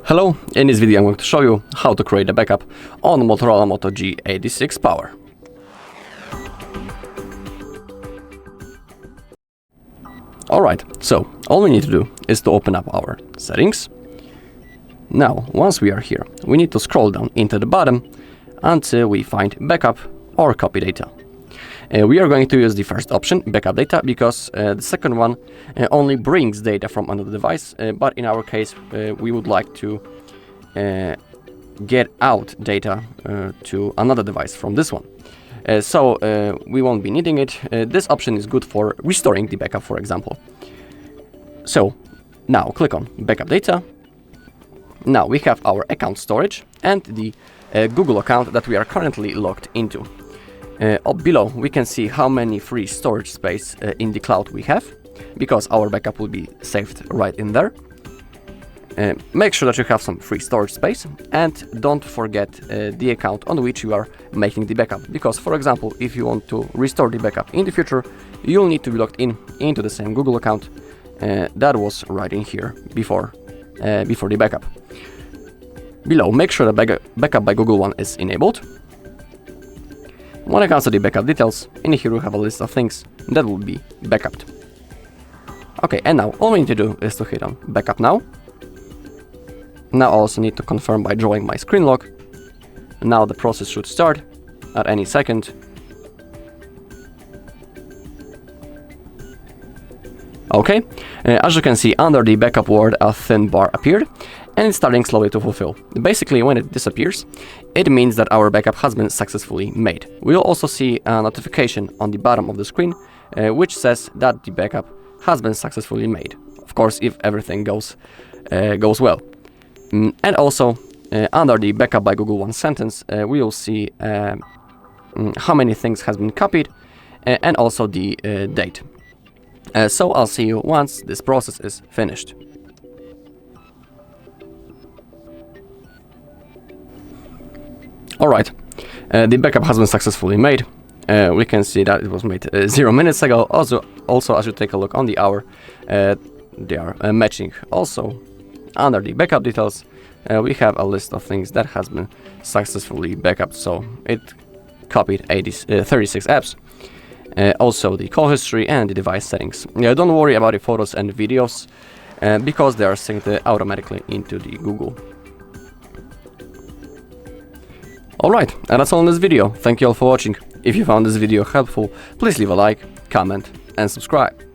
Hello, in this video I'm going to show you how to create a backup on Motorola Moto G86 Power. Alright, so all we need to do is to open up our settings. Now, once we are here, we need to scroll down into the bottom until we find backup or copy data. We are going to use the first option, backup data, because the second one only brings data from another device, but in our case we would like to get out data to another device from this one. So we won't be needing it. This option is good for restoring the backup, for example. So now click on backup data. Now we have our account storage and the Google account that we are currently logged into. Up below we can see how many free storage space in the cloud we have, because our backup will be saved right in there. Make sure that you have some free storage space and don't forget the account on which you are making the backup, because for example if you want to restore the backup in the future, you'll need to be logged into the same Google account that was right in here before the backup. Below, make sure the backup by Google one is enabled. When it comes to the backup details, in here we have a list of things that will be backupped. Okay, and now all we need to do is to hit on backup now. Now I also need to confirm by drawing my screen lock. Now the process should start at any second. Okay, as you can see, under the backup word a thin bar appeared and it's starting slowly to fulfill. Basically, when it disappears, it means that our backup has been successfully made. We'll also see a notification on the bottom of the screen which says that the backup has been successfully made. Of course, if everything goes well. And also, under the backup by Google one sentence, we will see how many things has been copied and also the date. So I'll see you once this process is finished. Alright, the backup has been successfully made. We can see that it was made 0 minutes ago. Also, as you take a look on the hour, they are matching. Also, under the backup details, we have a list of things that has been successfully backup. So it copied 36 apps. Also the call history and the device settings. Don't worry about the photos and videos because they are synced automatically into the Google. Alright, and that's all in this video. Thank you all for watching. If you found this video helpful, please leave a like, comment and subscribe.